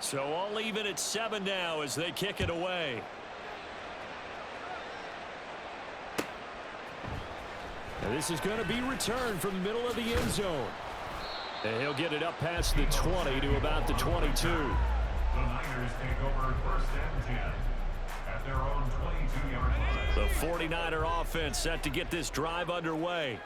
So all even at 7 now as they kick it away. Now this is going to be returned from the middle of the end zone. And he'll get it up past the 20 to about the 22. The Niners take over 1st and 10 at their own 22-yard line. The 49er offense set to get this drive underway.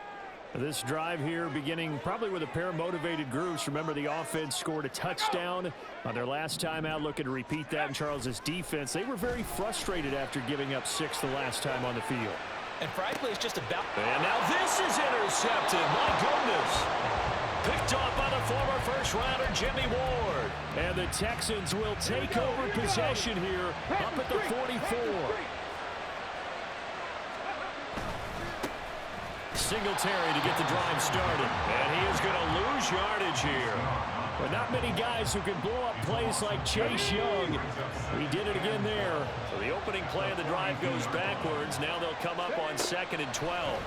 This drive here beginning probably with a pair of motivated groups. Remember, the offense scored a touchdown on their last time out, looking to repeat that in Charles's defense. They were very frustrated after giving up 6 the last time on the field. And frankly, it's just about... And now this is intercepted. My goodness. Picked off by the former first-rounder Jimmy Ward. And the Texans will take over possession here up at the 44. Singletary to get the drive started. And he is going to lose yardage here. But not many guys who can blow up plays like Chase Young. He did it again there. So the opening play of the drive goes backwards. Now they'll come up on 2nd and 12.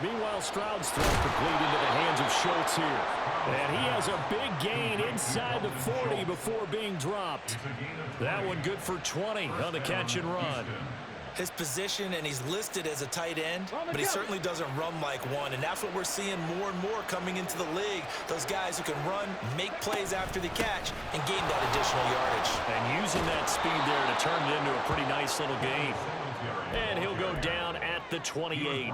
Meanwhile, Stroud's throw complete into the hands of Schultz here. And he has a big gain inside the 40 before being dropped. That one good for 20 on the catch and run. His position, and he's listed as a tight end, but he certainly doesn't run like one, and that's what we're seeing more and more coming into the league. Those guys who can run, make plays after the catch, and gain that additional yardage. And using that speed there to turn it into a pretty nice little gain. And he'll go down at the 28.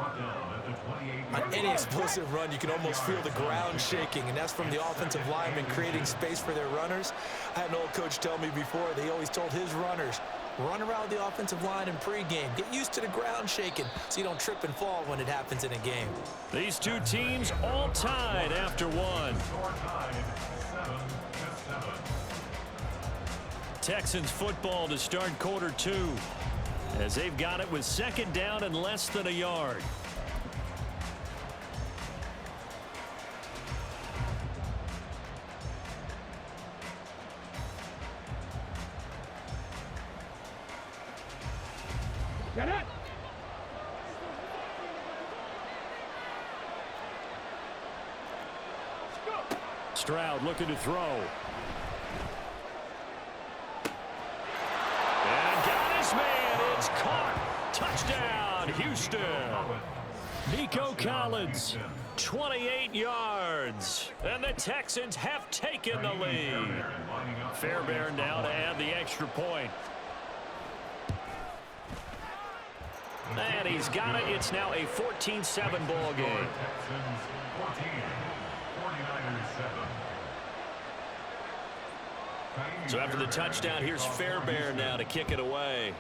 On any explosive run, you can almost feel the ground shaking, and that's from the offensive linemen creating space for their runners. I had an old coach tell me before, they always told his runners, run around the offensive line in pregame. Get used to the ground shaking so you don't trip and fall when it happens in a game. These two teams all tied after one. Texans football to start quarter 2 as they've got it with 2nd down and less than a yard. Get it! Stroud looking to throw. And got his man. It's caught. Touchdown, Houston. Nico Collins, 28 yards. And the Texans have taken the lead. Fairbairn now to add the extra point. And he's got it. It's now a 14-7 ball game. So after the touchdown, here's Fairbairn now to kick it away.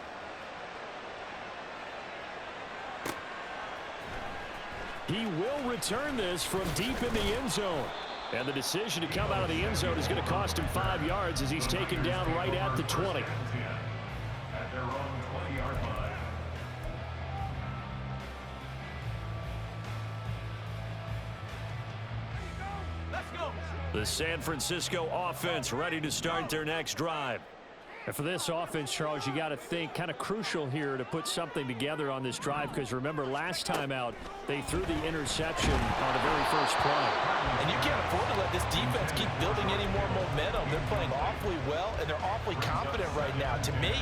He will return this from deep in the end zone. And the decision to come out of the end zone is going to cost him 5 yards as he's taken down right at the 20. At their own 20-yard line. The San Francisco offense ready to start their next drive. And for this offense, Charles, you got to think kind of crucial here to put something together on this drive, because remember last time out they threw the interception on the very first play. And you can't afford to let this defense keep building any more momentum. They're playing awfully well, and they're awfully confident right now. To me,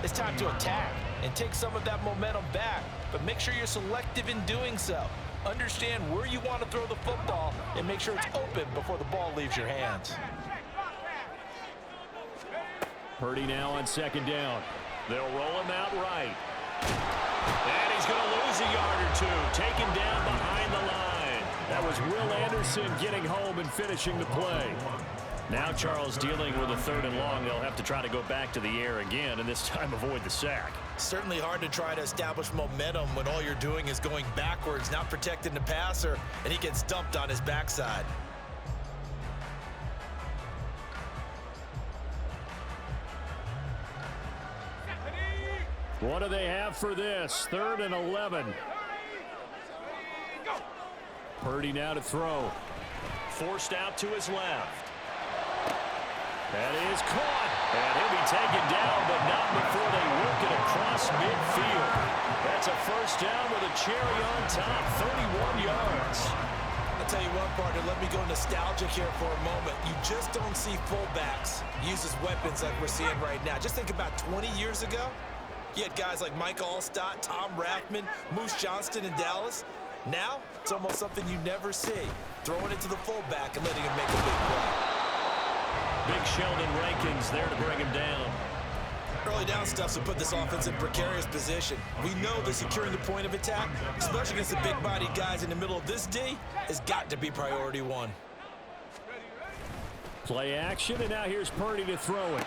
it's time to attack and take some of that momentum back, but make sure you're selective in doing so. Understand where you want to throw the football and make sure it's open before the ball leaves your hands. Purdy now on 2nd down. They'll roll him out right. And he's going to lose a yard or two. Taken down behind the line. That was Will Anderson getting home and finishing the play. Now Charles dealing with a 3rd and long. They'll have to try to go back to the air again, and this time avoid the sack. Certainly hard to try to establish momentum when all you're doing is going backwards, not protecting the passer, and he gets dumped on his backside. What do they have for this? 3rd and 11. Purdy now to throw. Forced out to his left. That is caught. And he'll be taken down, but not before they work it across midfield. That's a first down with a cherry on top, 31 yards. I'll tell you what, partner, let me go nostalgic here for a moment. You just don't see fullbacks use as weapons like we're seeing right now. Just think about 20 years ago. You had guys like Mike Allstott, Tom Rathman, Moose Johnston in Dallas. Now, it's almost something you never see. Throwing it to the fullback and letting him make a big play. Big Sheldon Rankins there to bring him down. Early down stuffs will put this offense in precarious position. We know that securing the point of attack, especially against the big-bodied guys in the middle of this D, has got to be priority one. Play action, and now here's Purdy to throw it.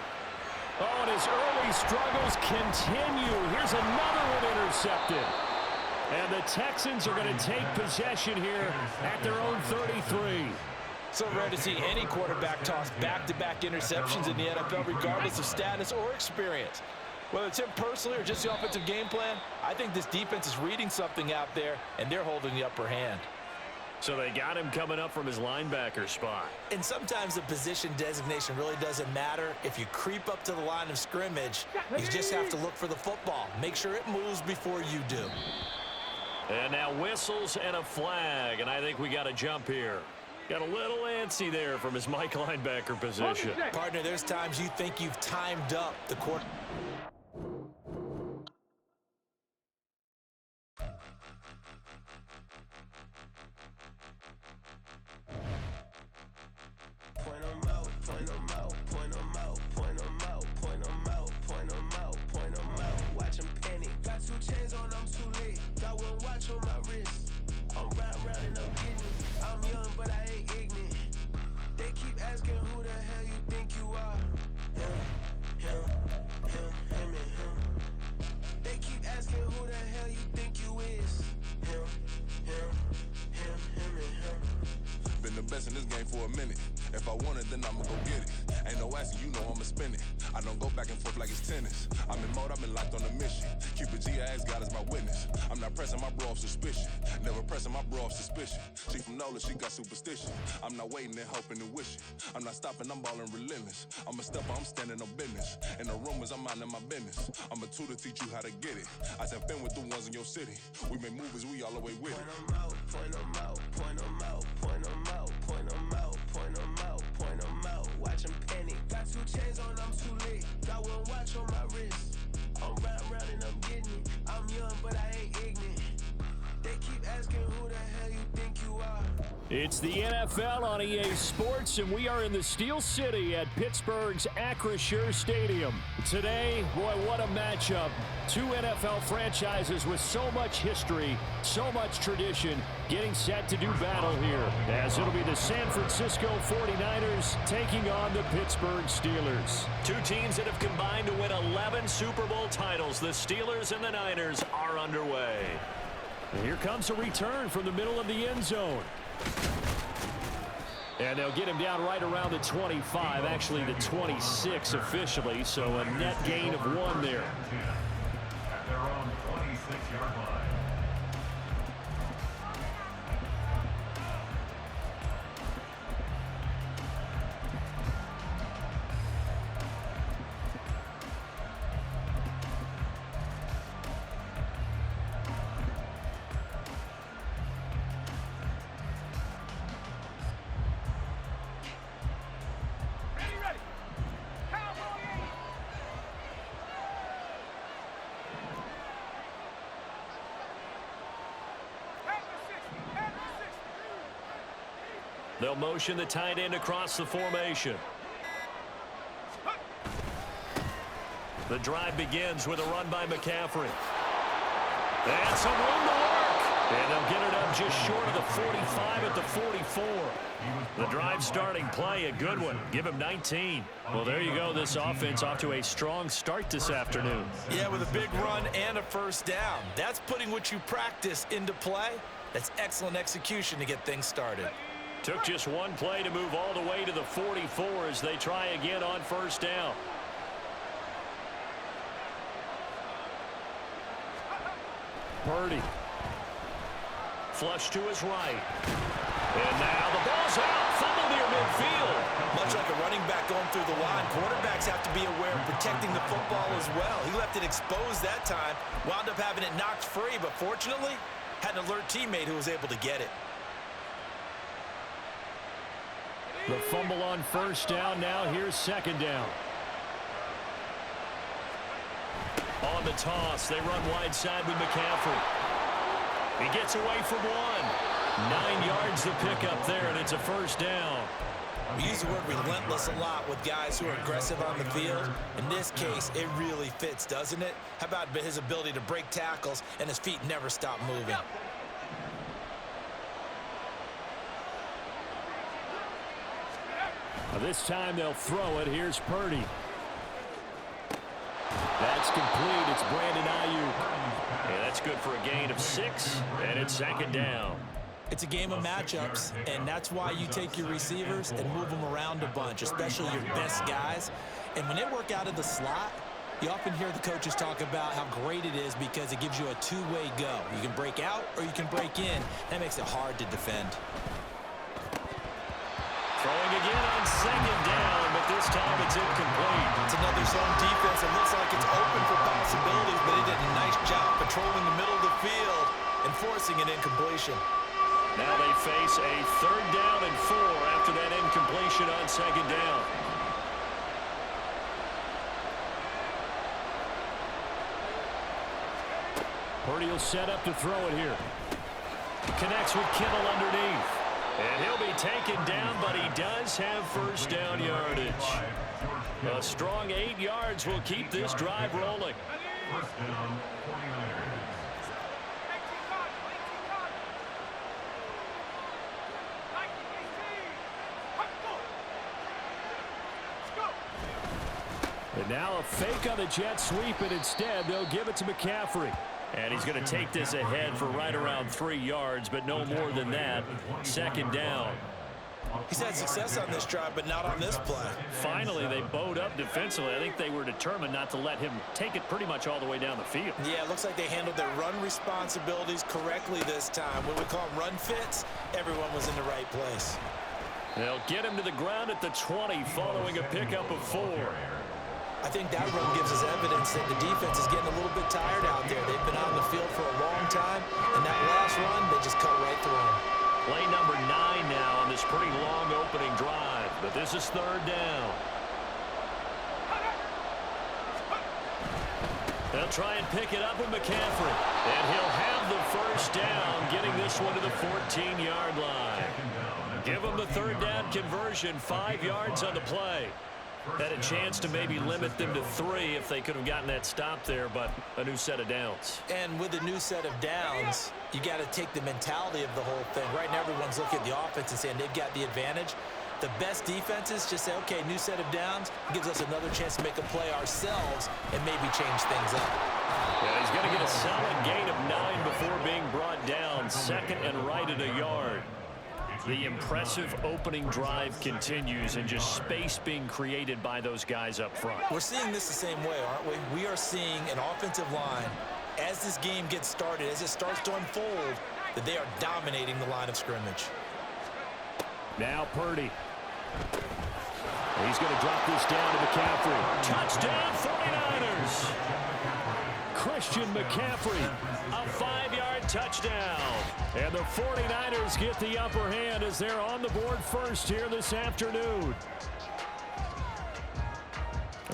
Oh, and his early struggles continue. Here's another one intercepted. And the Texans are going to take possession here at their own 33. So rare to see any quarterback toss back-to-back interceptions in the NFL, regardless of status or experience. Whether it's him personally or just the offensive game plan, I think this defense is reading something out there, and they're holding the upper hand. So they got him coming up from his linebacker spot. And sometimes the position designation really doesn't matter. If you creep up to the line of scrimmage, you just have to look for the football. Make sure it moves before you do. And now whistles and a flag, and I think we got a jump here. Got a little antsy there from his Mike linebacker position. Partner, there's times you think you've timed up the court. Point 'em out, point 'em out, point 'em out, point 'em out, point 'em out, point 'em out, point 'em out. Watch 'em panic. Got 2 chains on, I'm too late. Got 1 watch on my wrist. I'm round and I'm getting it. I'm young, but I ain't ignorant. They keep asking who the hell you think you are. Him, and him. They keep asking who the hell you think you is. Him, and him. Been the best in this game for a minute. If I want it, then I'ma go get it. Ain't no asking, you know I'ma spin it. I don't go back and forth like it's tennis. I'm in mode, I've been locked on a mission. Cupid G, I ask God as my witness. I'm not pressing my bro off suspicion. Never pressing my bro off suspicion. She from Nola, she got superstition. I'm not waiting and hoping and wishing. I'm not stopping, I'm balling relentless. I'm a stepper, I'm standing on business. And the rumors, I'm minding my business. I'm a tutor, teach you how to get it. I said, been with the ones in your city. We make movies, we all the way with it. Point 'em out, point 'em out, point 'em out, point 'em out, point 'em out, point 'em out, point 'em out. Watch 'em panic. Got 2 chains on, I'm too late. Got 1 watch on my wrist. I'm round and I'm getting it. I'm young, but I ain't ignorant. They keep asking who the hell you think you are. It's the NFL on EA Sports, and we are in the Steel City at Pittsburgh's Acrisure Stadium. Today, boy, what a matchup. 2 NFL franchises with so much history, so much tradition, getting set to do battle here, as it'll be the San Francisco 49ers taking on the Pittsburgh Steelers. 2 teams that have combined to win 11 Super Bowl titles. The Steelers and the Niners are underway. And here comes a return from the middle of the end zone. And they'll get him down right around the 25, actually the 26 officially, so a net gain of 1 there. At their own 26-yard line. They'll motion the tight end across the formation. The drive begins with a run by McCaffrey. And some room to work. And they'll get it up just short of the 45 at the 44. The drive starting play, a good one. Give him 19. Well, there you go. This offense off to a strong start this afternoon. Yeah, with a big run and a first down. That's putting what you practice into play. That's excellent execution to get things started. Took just 1 play to move all the way to the 44 as they try again on first down. Purdy. Flush to his right. And now the ball's out. Fumble near midfield. Much like a running back going through the line, quarterbacks have to be aware of protecting the football as well. He left it exposed that time, wound up having it knocked free, but fortunately, had an alert teammate who was able to get it. The fumble on first down. Now here's second down. On the toss, they run wide side with McCaffrey. He gets away from one. 9 yards to pick up there, and it's a first down. We use the word relentless a lot with guys who are aggressive on the field. In this case, it really fits, doesn't it? How about his ability to break tackles and his feet never stop moving? This time they'll throw it. Here's Purdy. That's complete. It's Brandon Ayuk. Yeah, that's good for a gain of 6, and it's second down. It's a game of matchups, and that's why you take your receivers and move them around a bunch, especially your best guys. And when they work out of the slot, you often hear the coaches talk about how great it is because it gives you a two-way go. You can break out or you can break in. That makes it hard to defend. Throwing again on second down, but this time it's incomplete. It's another zone defense. It looks like it's open for possibilities, but he did a nice job patrolling the middle of the field and forcing an incompletion. Now they face a third down and 4 after that incompletion on second down. Purdy will set up to throw it here. Connects with Kittle underneath. And he'll be taken down, but he does have first down yardage. A strong 8 yards will keep this drive rolling. First down, 49ers. And now a fake on the jet sweep, and instead they'll give it to McCaffrey. And he's going to take this ahead for right around 3 yards, but no more than that. Second down. He's had success on this drive, but not on this play. Finally, they bowed up defensively. I think they were determined not to let him take it pretty much all the way down the field. Yeah, it looks like they handled their run responsibilities correctly this time. What we call them run fits, everyone was in the right place. They'll get him to the ground at the 20 following a pickup of 4. I think that run gives us evidence that the defense is getting a little bit tired out there. They've been on the field for a long time, and that last run, they just cut right through them. Play number 9 now on this pretty long opening drive, but this is third down. They'll try and pick it up with McCaffrey, and he'll have the first down, getting this one to the 14-yard line. Give him the third down conversion, 5 yards on the play. Had a chance to maybe limit them to 3 if they could have gotten that stop there, but a new set of downs. And with a new set of downs, you got to take the mentality of the whole thing. Right now, everyone's looking at the offense and saying they've got the advantage. The best defenses just say, okay, new set of downs gives us another chance to make a play ourselves and maybe change things up. Yeah, he's going to get a solid gain of 9 before being brought down. Second and right at a yard. The impressive opening drive continues, and just space being created by those guys up front. We're seeing this the same way, aren't we? We are seeing an offensive line, as this game gets started, as it starts to unfold, that they are dominating the line of scrimmage. Now Purdy. He's going to drop this down to McCaffrey. Touchdown 49ers! Christian McCaffrey, a 5-yard touchdown. And the 49ers get the upper hand as they're on the board first here this afternoon.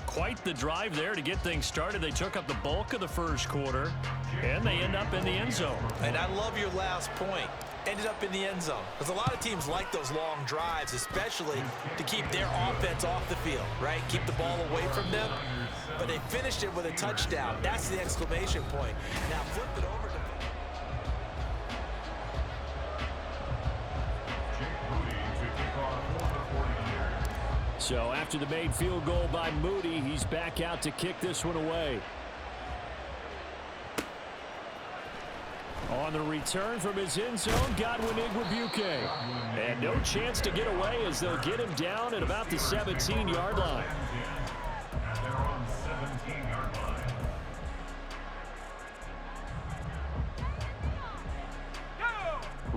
Quite the drive there to get things started. They took up the bulk of the first quarter, and they end up in the end zone. And I love your last point. Ended up in the end zone. Because a lot of teams like those long drives, especially to keep their offense off the field, right? Keep the ball away from them. But they finished it with a touchdown. That's the exclamation point. Now flip it over to... So after the made field goal by Moody, he's back out to kick this one away. On the return from his end zone, Godwin Igwebuike. And no chance to get away as they'll get him down at about the 17-yard line. They're on 17-yard line.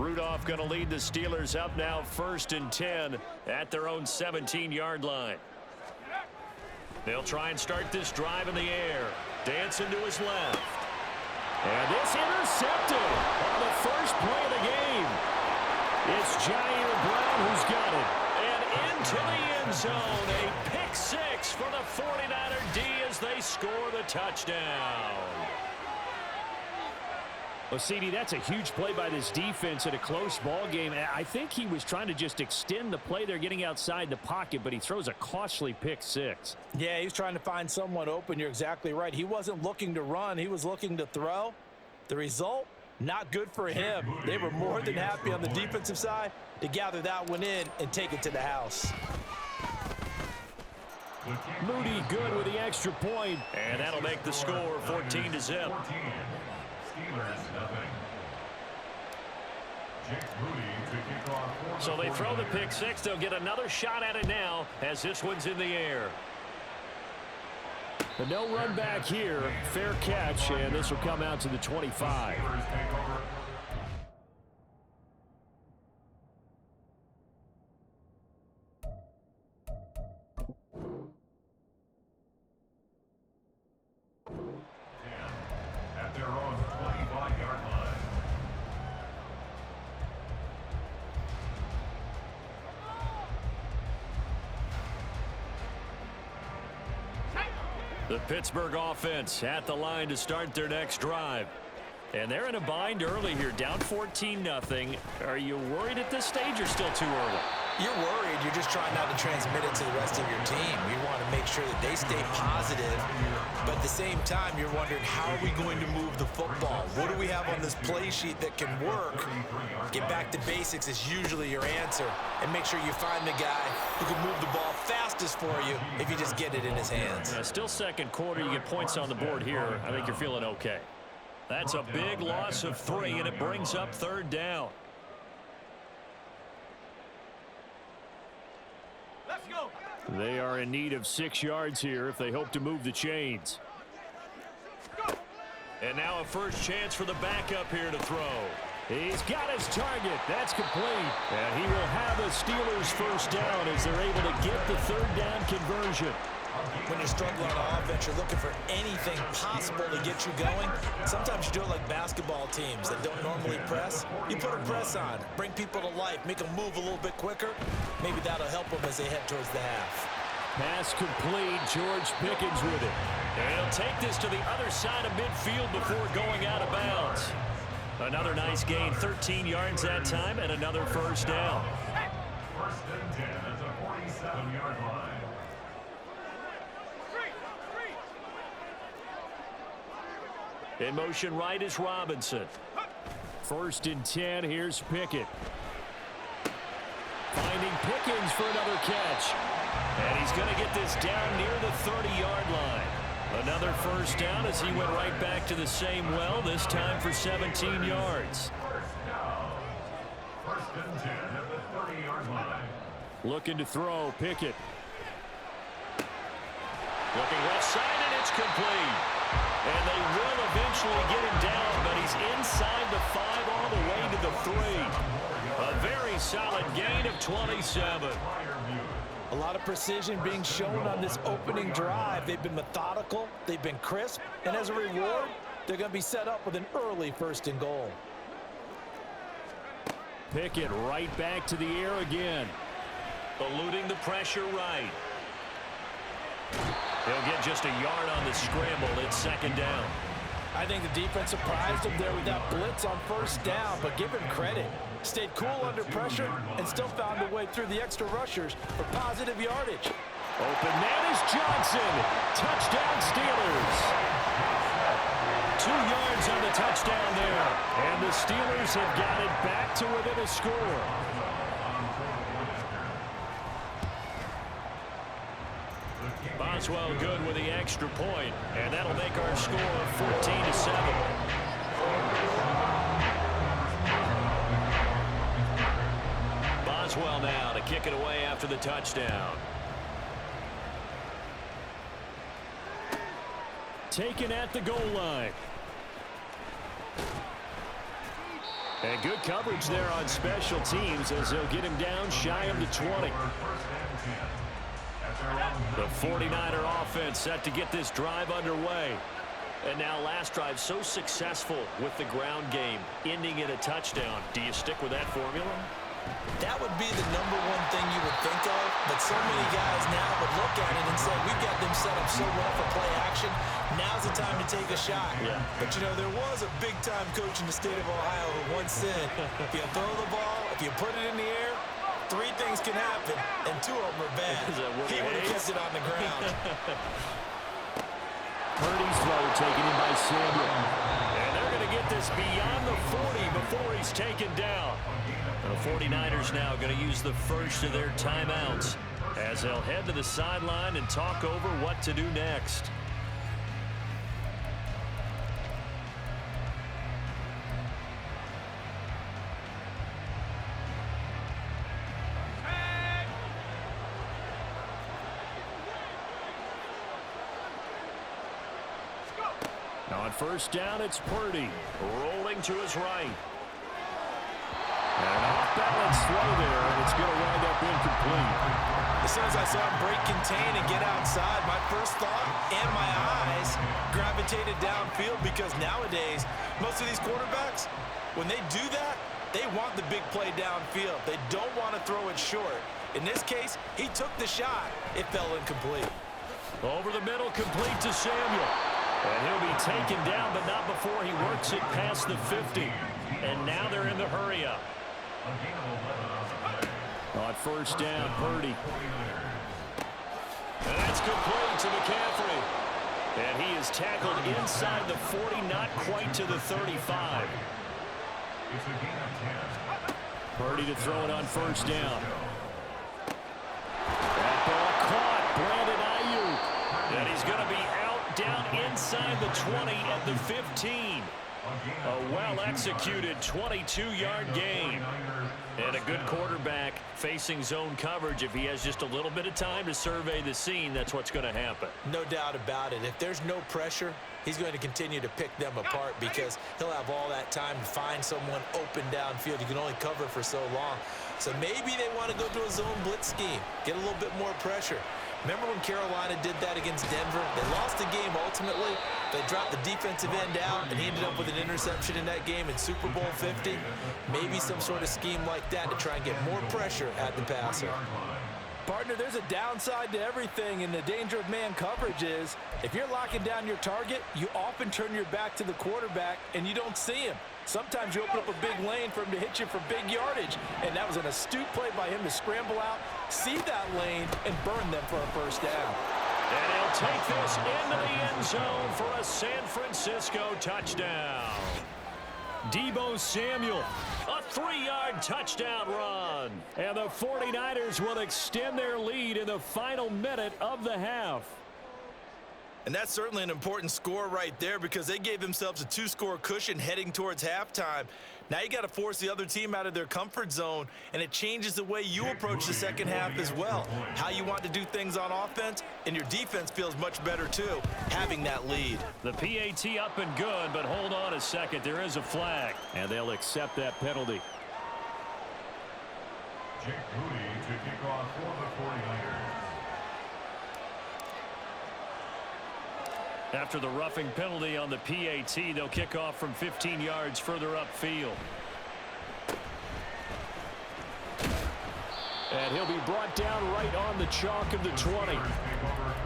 Rudolph going to lead the Steelers up now 1st and 10 at their own 17-yard line. They'll try and start this drive in the air. Dancing to his left. And this intercepted on the first play of the game. It's Jair Brown who's got it. And into the end zone. A pick six for the 49er D as they score the touchdown. Well, CD, that's a huge play by this defense in a close ball game. I think he was trying to just extend the play there, getting outside the pocket, but he throws a costly pick six. Yeah, he's trying to find someone open. You're exactly right. He wasn't looking to run. He was looking to throw. The result, not good for him. They were more than happy on the defensive side to gather that one in and take it to the house. Moody good with the extra point, and that'll make the score 14-0. Steelers nothing. Jake Moody to kick off. So they throw the pick six. They'll get another shot at it now as this one's in the air. But no run back here. Fair catch, and this will come out to the 25. Steelers take over. At their own 25-yard line. The Pittsburgh offense at the line to start their next drive. And they're in a bind early here, down 14-0. Are you worried at this stage or still too early? You're worried. You're just trying not to transmit it to the rest of your team. You want to make sure that they stay positive. But at the same time, you're wondering, how are we going to move the football? What do we have on this play sheet that can work? Get back to basics is usually your answer. And make sure you find the guy who can move the ball fastest for you if you just get it in his hands. Still second quarter. You get points on the board here. I think you're feeling okay. That's a big loss of 3, and it brings up 3rd down. Let's go. They are in need of 6 yards here if they hope to move the chains. And now a first chance for the backup here to throw. He's got his target. That's complete. And he will have a Steelers first down as they're able to get the 3rd down conversion. When you're struggling on offense, you're looking for anything possible to get you going. Sometimes you do it like basketball teams that don't normally press. You put a press on, bring people to life, make them move a little bit quicker. Maybe that'll help them as they head towards the half. Pass complete. George Pickens with it. And he'll take this to the other side of midfield before going out of bounds. Another nice gain, 13 yards that time, and another first down. 1st and 10 at the 47-yard line. In motion right is Robinson. 1st and 10. Here's Pickett. Finding Pickens for another catch. And he's going to get this down near the 30-yard line. Another first down as he went right back to the same well, this time for 17 yards. 1st and 10 at the 30-yard line. Looking to throw. Pickett. Looking left side, and it's complete. And they will eventually get him down, but he's inside the 5 all the way to the 3. A very solid gain of 27. A lot of precision being shown on this opening drive. They've been methodical, they've been crisp, and as a reward, they're going to be set up with an early 1st and goal. Pickett right back to the air again. Eluding the pressure right. He'll get just a yard on the scramble. It's 2nd down. I think the defense surprised him there with that blitz on 1st down, but give him credit. Stayed cool under pressure and still found a way through the extra rushers for positive yardage. Open man is Johnson. Touchdown Steelers. 2 yards on the touchdown there. And the Steelers have got it back to within a score. Boswell good with the extra point, and that'll make our score 14-7. Boswell now to kick it away after the touchdown. Taken at the goal line. And good coverage there on special teams as they'll get him down shy of the 20. The 49er offense set to get this drive underway. And now last drive so successful with the ground game, ending in a touchdown. Do you stick with that formula? That would be the number one thing you would think of, but so many guys now would look at it and say, we've got them set up so well for play action. Now's the time to take a shot. Yeah. But, you know, there was a big-time coach in the state of Ohio who once said, if you throw the ball, if you put it in the air, 3 things can happen, and 2 of them are bad. He would have kept it on the ground. Purdy's throw taken in by Samuel. And they're going to get this beyond the 40 before he's taken down. The 49ers now going to use the first of their timeouts as they'll head to the sideline and talk over what to do next. On first down, it's Purdy rolling to his right. And an off-balance throw there, and it's going to wind up incomplete. As soon as I saw him break contain and get outside, my first thought and my eyes gravitated downfield because nowadays, most of these quarterbacks, when they do that, they want the big play downfield. They don't want to throw it short. In this case, he took the shot. It fell incomplete. Over the middle, complete to Samuel. And he'll be taken down, but not before he works it past the 50. And now they're in the hurry-up. On first down, Purdy. And that's complete to McCaffrey. And he is tackled inside the 40, not quite to the 35. Purdy to throw it on first down. That ball caught. Brandon Ayuk. And he's going to be out down inside the 20 at the 15. A well-executed 22-yard gain. And a good quarterback facing zone coverage. If he has just a little bit of time to survey the scene, that's what's going to happen. No doubt about it. If there's no pressure, he's going to continue to pick them apart because he'll have all that time to find someone open downfield. You can only cover for so long. So maybe they want to go to a zone blitz scheme, get a little bit more pressure. Remember when Carolina did that against Denver? They lost the game ultimately. They dropped the defensive end out, and he ended up with an interception in that game in Super Bowl 50. Maybe some sort of scheme like that to try and get more pressure at the passer. Partner, there's a downside to everything, and the danger of man coverage is if you're locking down your target, you often turn your back to the quarterback, and you don't see him. Sometimes you open up a big lane for him to hit you for big yardage, and that was an astute play by him to scramble out, see that lane, and burn them for a first down. And he'll take this into the end zone for a San Francisco touchdown. Deebo Samuel, a 3-yard touchdown run. And the 49ers will extend their lead in the final minute of the half. And that's certainly an important score right there because they gave themselves a 2-score cushion heading towards halftime. Now you got to force the other team out of their comfort zone, and it changes the way you approach the second half as well. How you want to do things on offense, and your defense feels much better too, having that lead. The PAT up and good, but hold on a second. There is a flag, and they'll accept that penalty. Jake Moody to kick off for the 49ers. After the roughing penalty on the PAT, they'll kick off from 15 yards further upfield. And he'll be brought down right on the chalk of the 20. Take over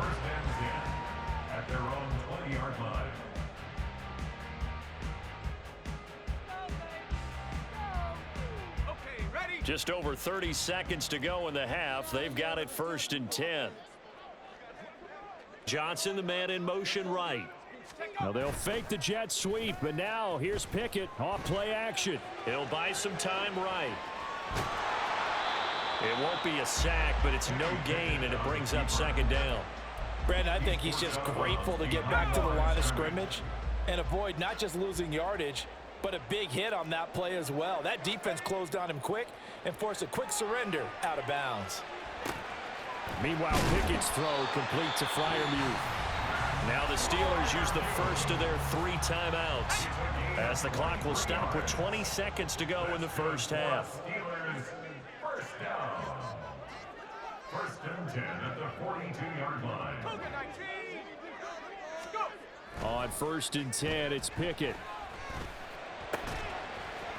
first and 10 at their own 20-yard line. Just over 30 seconds to go in the half. They've got it first and 10. Johnson, the man in motion right. Now they'll fake the jet sweep, but now here's Pickett off play action. He'll buy some time right. It won't be a sack, but it's no gain, and it brings up second down. Brandon, I think he's just grateful to get back to the line of scrimmage and avoid not just losing yardage, but a big hit on that play as well. That defense closed on him quick and forced a quick surrender out of bounds. Meanwhile, Pickett's throw complete to Freiermuth. Now the the Steelers use the first of their 3 timeouts, as the clock will stop with 20 seconds to go in the first half. Steelers first down. First and 10 at the 42-yard line. On first and 10, it's Pickett.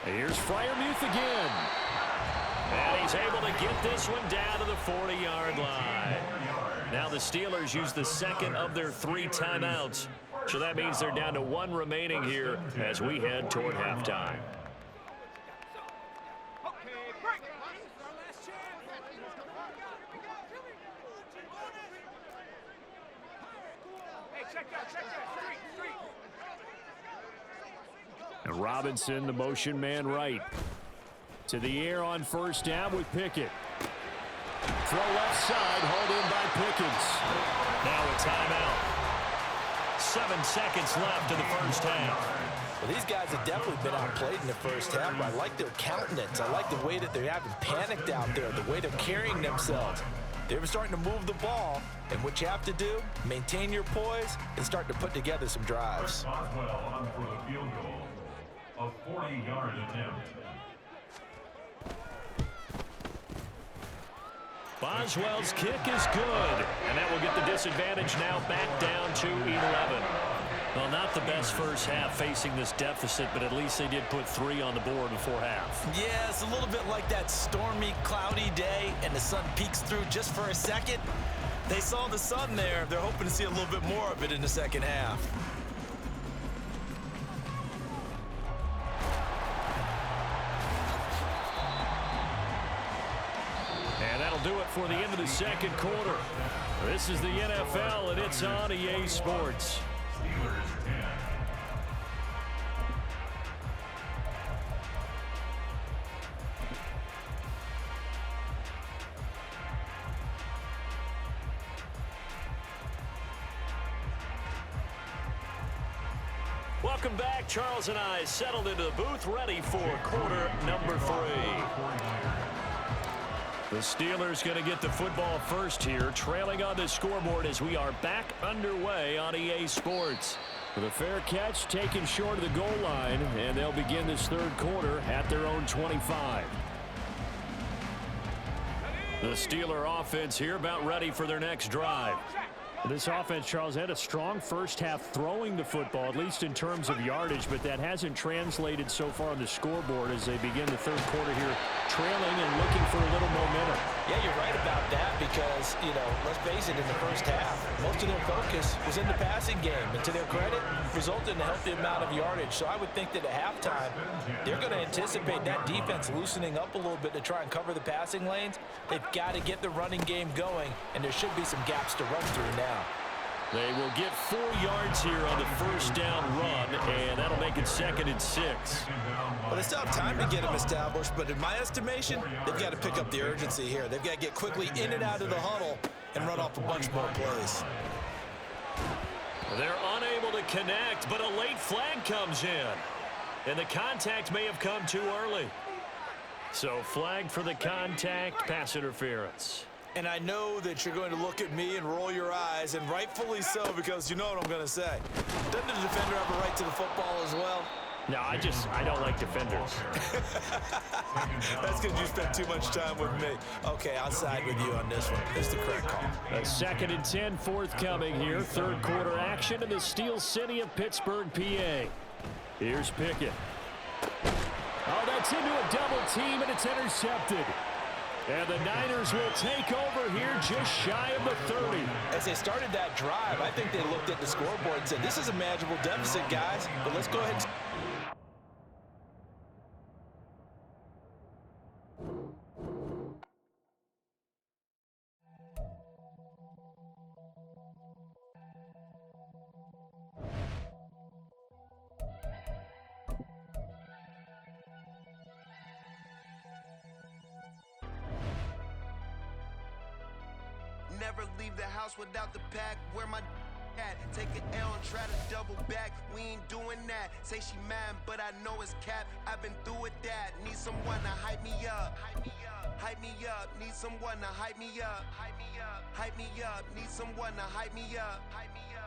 Here's Freiermuth again. And he's able to get this one down to the 40-yard line. Now the Steelers use the second of their 3 timeouts. So that means they're down to 1 remaining here as we head toward halftime. And Robinson, the motion man right. To the air on first down with Pickett. Throw left side, hauled in by Pickens. Now a timeout. 7 seconds left in the first half. Well, these guys have definitely been outplayed in the first half. I like their countenance. I like the way that they're having panicked out there, the way they're carrying themselves. They're starting to move the ball, and what you have to do, maintain your poise and start to put together some drives. Boswell on for the field goal. A 40-yard attempt. Boswell's kick is good, and that will get the disadvantage now back down to 11. Well, not the best first half facing this deficit, but at least they did put 3 on the board before half. Yeah, it's a little bit like that stormy, cloudy day, and the sun peeks through just for a second. They saw the sun there. They're hoping to see a little bit more of it in the second half. And that'll do it for the end of the second quarter. This is the NFL, and it's on EA Sports. Steelers 10. Welcome back. Charles and I settled into the booth, ready for quarter number 3. The Steelers going to get the football first here, trailing on the scoreboard as we are back underway on EA Sports. With a fair catch taken short of the goal line, and they'll begin this third quarter at their own 25. The Steeler offense here about ready for their next drive. This offense, Charles, had a strong first half throwing the football, at least in terms of yardage, but that hasn't translated so far on the scoreboard as they begin the third quarter here, trailing and looking for a little momentum. Yeah, you're right about that because, let's face it, in the first half, most of their focus was in the passing game, and to their credit, resulted in a healthy amount of yardage. So I would think that at halftime, they're going to anticipate that defense loosening up a little bit to try and cover the passing lanes. They've got to get the running game going, and there should be some gaps to run through now. They will get 4 yards here on the first down run, and that'll make it 2nd and 6. Well, they still have time to get them established, but in my estimation, they've got to pick up the urgency here. They've got to get quickly in and out of the huddle and run off a bunch more plays. They're unable to connect, but a late flag comes in, and the contact may have come too early. So flag for the contact, pass interference. And I know that you're going to look at me and roll your eyes, and rightfully so, because you know what I'm going to say. Doesn't the defender have a right to the football as well? No, I don't like defenders. That's because you spent too much time with me. Okay, I'll side with you on this one. It's the correct call. A 2nd and 10 forthcoming here. Third quarter action in the Steel City of Pittsburgh, PA. Here's Pickett. Oh, that's into a double team, and it's intercepted. And the Niners will take over here just shy of the 30. As they started that drive, I think they looked at the scoreboard and said, this is a manageable deficit, guys, but let's go ahead and... Never leave the house without the pack. Where my at? Take an L and try to double back. We ain't doing that. Say she mad, but I know it's cap. I've been through with that. Need someone to hype me up. Hype me up. Hype me up. Need someone to hype me up. Hype me up. Hype me up. Need someone to hype me up. Hype me up.